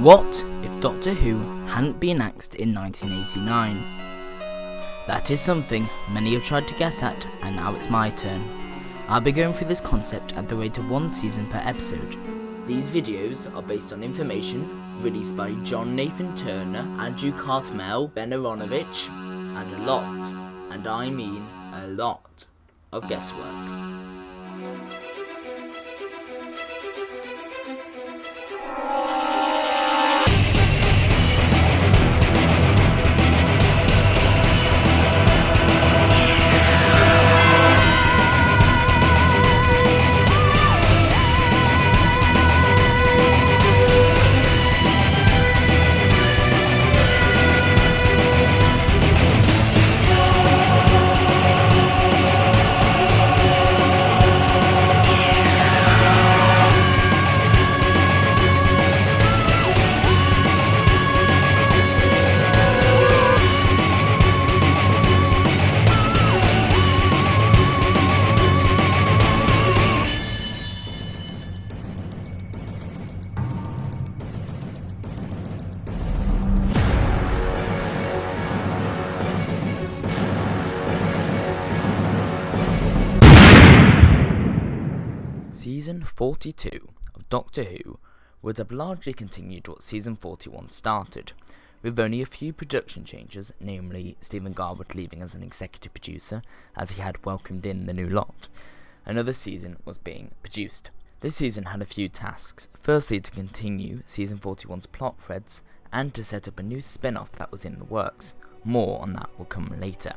What if Doctor Who hadn't been axed in 1989? That is something many have tried to guess at, and now it's my turn. I'll be going through this concept at the rate of one season per episode. These videos are based on information released by John Nathan Turner, Andrew Cartmel, Ben Aaronovitch, and a lot, and I mean a lot, of guesswork. Season 42 of Doctor Who would have largely continued what Season 41 started, with only a few production changes, namely Stephen Garwood leaving as an executive producer as he had welcomed in the new lot. Another season was being produced. This season had a few tasks, firstly to continue Season 41's plot threads and to set up a new spin-off that was in the works. More on that will come later.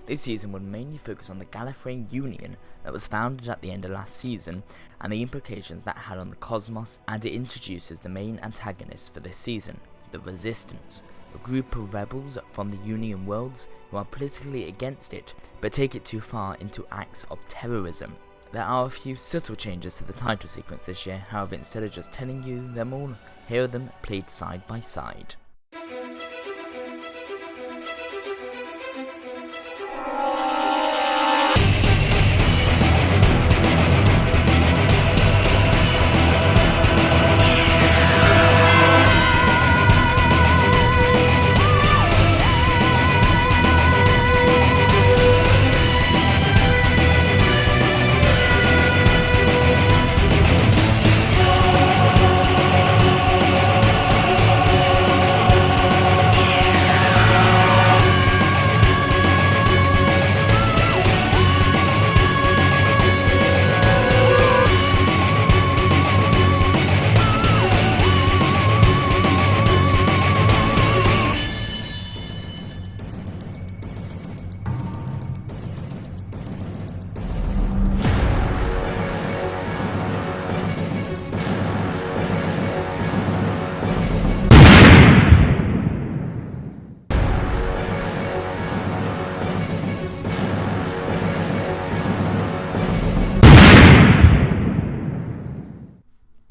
This season would mainly focus on the Gallifreyan Union that was founded at the end of last season and the implications that had on the cosmos, and it introduces the main antagonist for this season, the Resistance, a group of rebels from the Union worlds who are politically against it but take it too far into acts of terrorism. There are a few subtle changes to the title sequence this year, however instead of just telling you them all, here are them played side by side.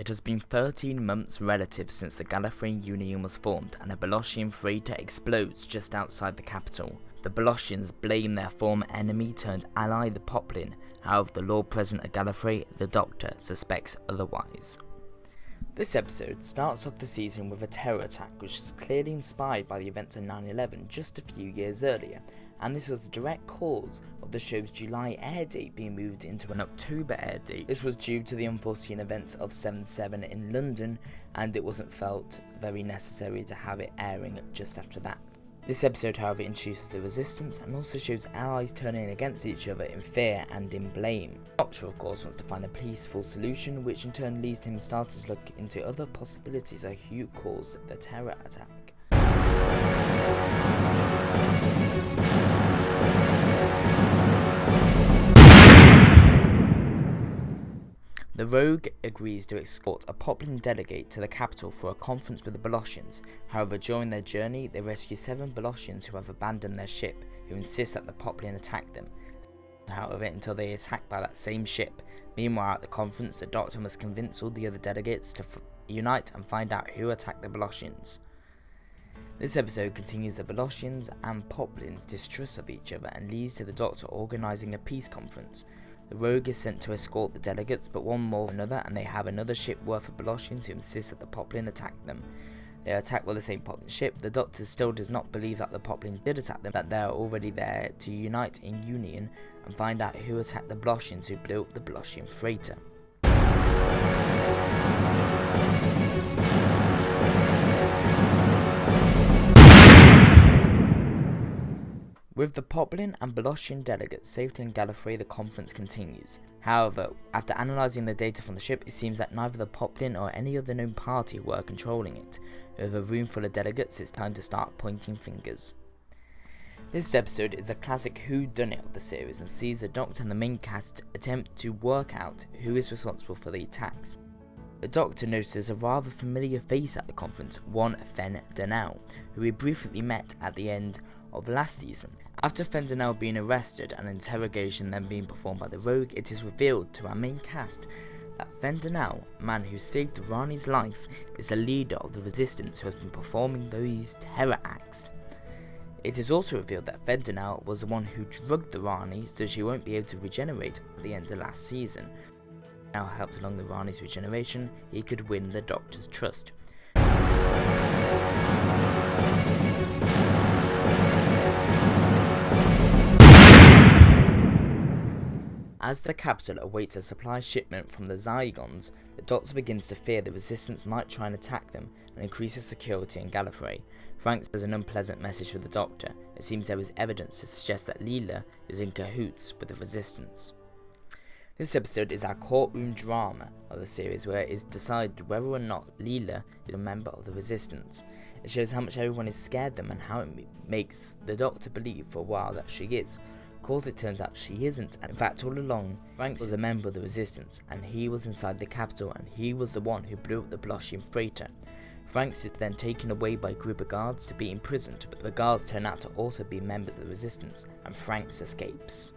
It has been 13 months relative since the Gallifreyan Union was formed and a Bellocian freighter explodes just outside the capital. The Bellocians blame their former enemy turned ally the Poplin, however the Lord President of Gallifrey, the Doctor, suspects otherwise. This episode starts off the season with a terror attack which is clearly inspired by the events of 9/11 just a few years earlier, and this was the direct cause of the show's July air date being moved into an October air date. This was due to the unforeseen events of 7/7 in London, and it wasn't felt very necessary to have it airing just after that. This episode, however, introduces the Resistance and also shows allies turning against each other in fear and in blame. The Doctor, of course, wants to find a peaceful solution, which in turn leads him starting to look into other possibilities of who caused the terror attack. The Rogue agrees to escort a Poplin delegate to the capital for a conference with the Bellocians. However, during their journey, they rescue 7 Bellocians who have abandoned their ship, who insist that the Poplin attack them. However, until they are attacked by that same ship. Meanwhile, at the conference, the Doctor must convince all the other delegates to unite and find out who attacked the Bellocians. This episode continues the Bellocians and Poplin's distrust of each other and leads to the Doctor organising a peace conference. The Rogue is sent to escort the delegates, but one more than another, and they have another ship worth of Bellocians who insist that the Poplin attack them. They are attacked by the same Poplin ship. The Doctor still does not believe that the Poplin did attack them, that they are already there to unite in union and find out who attacked the Blossians who blew up the Blossian freighter. With the Poplin and Blossian delegates safely in Gallifrey, the conference continues. However, after analysing the data from the ship, it seems that neither the Poplin or any other known party were controlling it. With a room full of delegates, it's time to start pointing fingers. This episode is the classic whodunit of the series and sees the Doctor and the main cast attempt to work out who is responsible for the attacks. The Doctor notices a rather familiar face at the conference, one Fen Danao, who we briefly met at the end of last season. After Fen Danao being arrested and interrogation then being performed by the Rogue, it is revealed to our main cast that Fen Danao, a man who saved Rani's life, is the leader of the Resistance who has been performing these terror acts. It is also revealed that Fen Danao was the one who drugged the Rani so she won't be able to regenerate at the end of last season. Now helped along the Rani's regeneration, he could win the Doctor's trust. As the capital awaits a supply shipment from the Zygons, the Doctor begins to fear the Resistance might try and attack them and increases security in Gallifrey. Frank says an unpleasant message for the Doctor. It seems there is evidence to suggest that Leela is in cahoots with the Resistance. This episode is our courtroom drama of the series, where it is decided whether or not Leela is a member of the Resistance. It shows how much everyone is scared of them and how it makes the Doctor believe for a while that she is. Of course, it turns out she isn't, and in fact all along Frank was a member of the Resistance and he was inside the capital and he was the one who blew up the Blossian freighter. Franks is then taken away by a group of guards to be imprisoned, but the guards turn out to also be members of the Resistance and Franks escapes.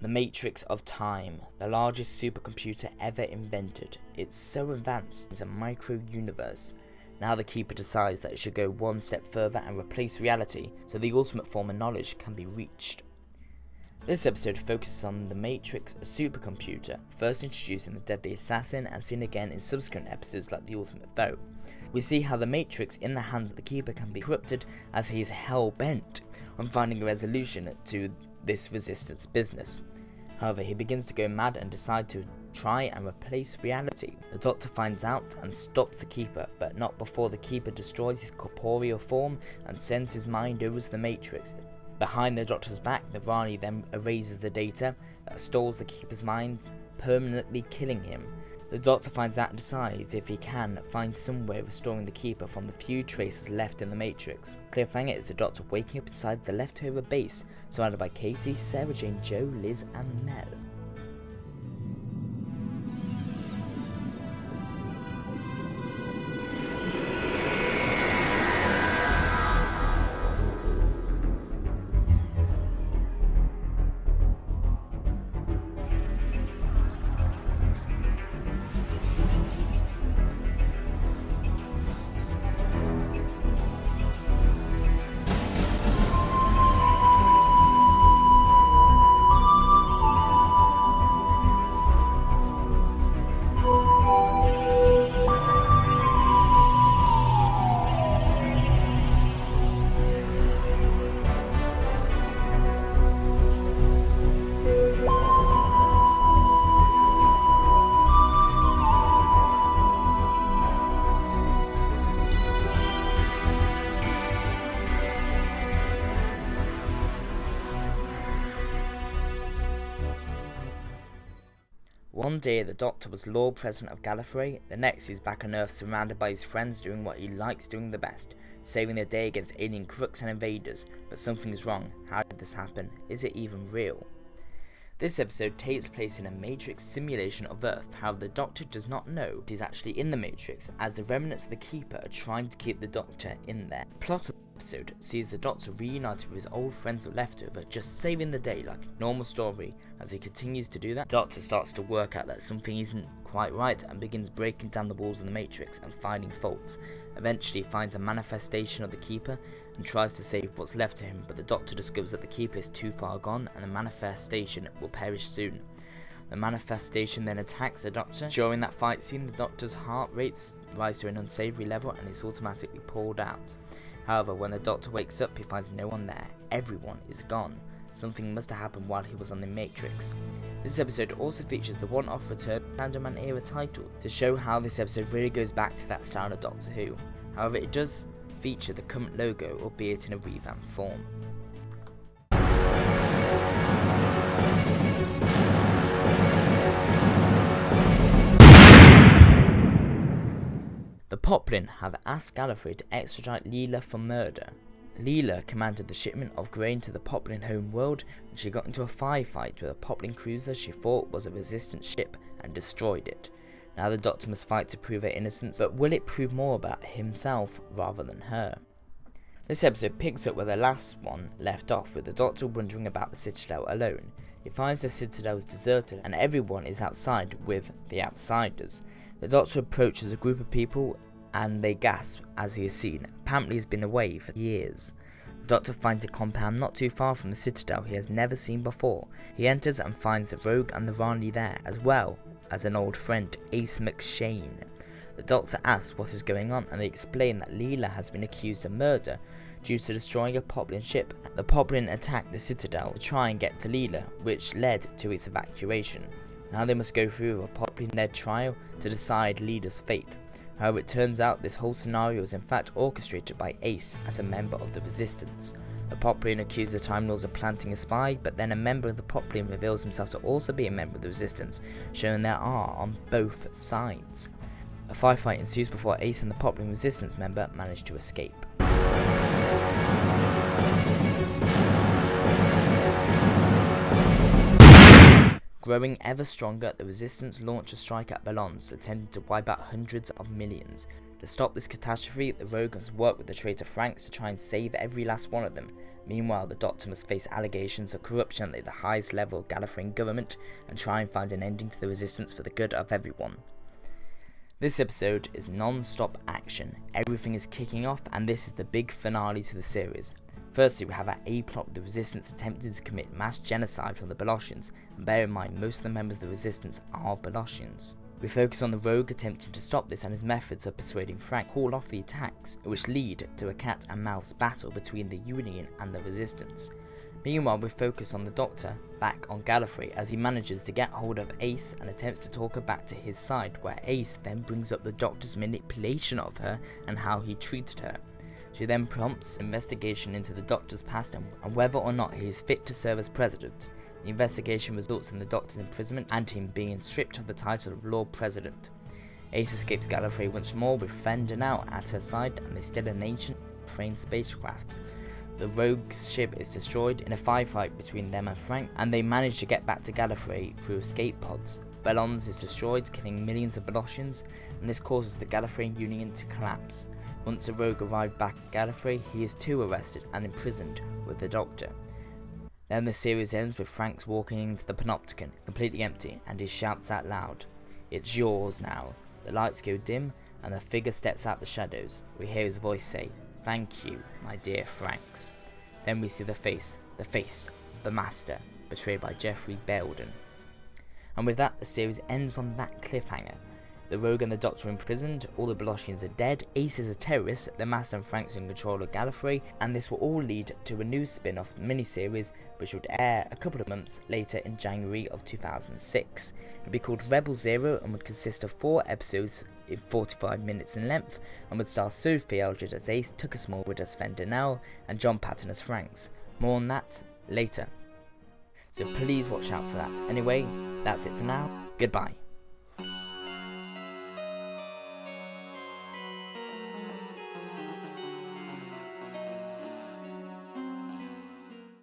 The Matrix of Time, the largest supercomputer ever invented. It's so advanced, it's a micro-universe. Now the Keeper decides that it should go one step further and replace reality, so the ultimate form of knowledge can be reached. This episode focuses on the Matrix, a supercomputer, first introduced in The Deadly Assassin and seen again in subsequent episodes like The Ultimate Foe. We see how the Matrix in the hands of the Keeper can be corrupted, as he is hell-bent on finding a resolution to this Resistance business. However, he begins to go mad and decide to try and replace reality. The Doctor finds out and stops the Keeper, but not before the Keeper destroys his corporeal form and sends his mind over to the Matrix. Behind the Doctor's back, the Rani then erases the data that stalls the Keeper's mind, permanently killing him. The Doctor finds out and decides if he can find some way of restoring the Keeper from the few traces left in the Matrix. Cliffhanger is the Doctor waking up inside the leftover base, surrounded by Katie, Sarah Jane, Jo, Liz and Mel. One day the Doctor was Lord President of Gallifrey, the next he's back on Earth surrounded by his friends doing what he likes doing the best, saving the day against alien crooks and invaders. But something is wrong. How did this happen? Is it even real? This episode takes place in a Matrix simulation of Earth. However, the Doctor does not know he's actually in the Matrix, as the remnants of the Keeper are trying to keep the Doctor in there. The plot of the episode sees the Doctor reunited with his old friends of Leftover, just saving the day like a normal story. As he continues to do that, the Doctor starts to work out that something isn't quite right and begins breaking down the walls of the Matrix and finding faults. Eventually he finds a manifestation of the Keeper and tries to save what's left to him, but the Doctor discovers that the Keeper is too far gone and the manifestation will perish soon. The manifestation then attacks the Doctor. During that fight scene, the Doctor's heart rates rise to an unsavory level and is automatically pulled out. However, when the Doctor wakes up, he finds no one there. Everyone is gone. Something must have happened while he was on the Matrix. This episode also features the one-off return of Sandman era title to show how this episode really goes back to that style of Doctor Who. However, it does feature the current logo, albeit in a revamped form. The Poplin have asked Gallifrey to extradite Leela for murder. Leela commanded the shipment of grain to the Poplin home world, and she got into a firefight with a Poplin cruiser she thought was a Resistance ship and destroyed it. Now the Doctor must fight to prove her innocence, but will it prove more about himself rather than her? This episode picks up where the last one left off, with the Doctor wandering about the Citadel alone. He finds the Citadel is deserted and everyone is outside with the outsiders. The Doctor approaches a group of people and they gasp as he is seen. Apparently he has been away for years. The Doctor finds a compound not too far from the Citadel he has never seen before. He enters and finds the Rogue and the Rani there, as well as an old friend, Ace McShane. The Doctor asks what is going on and they explain that Leela has been accused of murder due to destroying a Poplin ship. The Poplin attacked the Citadel to try and get to Leela, which led to its evacuation. Now they must go through a Poplin-led trial to decide Leela's fate. However, it turns out this whole scenario is in fact orchestrated by Ace as a member of the Resistance. The Poplin accuse the Time Lords of planting a spy, but then a member of the Poplin reveals himself to also be a member of the Resistance, showing there are on both sides. A firefight ensues before Ace and the Poplin Resistance member manage to escape. Growing ever stronger, the Resistance launch a strike at Ballons, intended to wipe out hundreds of millions. To stop this catastrophe, the Rogue must work with the traitor Franks to try and save every last one of them. Meanwhile, the Doctor must face allegations of corruption at the highest level of Gallifreyan government and try and find an ending to the Resistance for the good of everyone. This episode is non-stop action. Everything is kicking off and this is the big finale to the series. Firstly, we have our A-plot with the Resistance attempting to commit mass genocide from the Balotians, and bear in mind most of the members of the Resistance are Balotians. We focus on the Rogue attempting to stop this and his methods of persuading Frank to call off the attacks, which lead to a cat and mouse battle between the Union and the Resistance. Meanwhile, we focus on the Doctor back on Gallifrey as he manages to get hold of Ace and attempts to talk her back to his side, where Ace then brings up the Doctor's manipulation of her and how he treated her. She then prompts investigation into the Doctor's past and whether or not he is fit to serve as president. The investigation results in the Doctor's imprisonment and him being stripped of the title of Lord President. Ace escapes Gallifrey once more with Fendanel at her side and they steal an ancient Gallifreyan spacecraft. The Rogue's ship is destroyed in a firefight between them and Frank, and they manage to get back to Gallifrey through escape pods. Ballons is destroyed, killing millions of Balotians, and this causes the Gallifreyan Union to collapse. Once the Rogue arrived back at Gallifrey, he is too arrested and imprisoned with the Doctor. Then the series ends with Franks walking into the Panopticon, completely empty, and he shouts out loud, "It's yours now." The lights go dim, and the figure steps out the shadows. We hear his voice say, "Thank you, my dear Franks." Then we see the face of the Master, portrayed by Jeffrey Belden. And with that, the series ends on that cliffhanger. The Rogue and the Doctor are imprisoned, all the Balotians are dead, Ace is a terrorist, the Master and Franks are in control of Gallifrey, and this will all lead to a new spin-off miniseries which would air a couple of months later in January of 2006. It would be called Rebel Zero and would consist of 4 episodes in 45 minutes in length, and would star Sophie Eldred as Ace, Tucker Smallwood as Fendanel, and John Patton as Franks. More on that later. So please watch out for that. Anyway, that's it for now. Goodbye.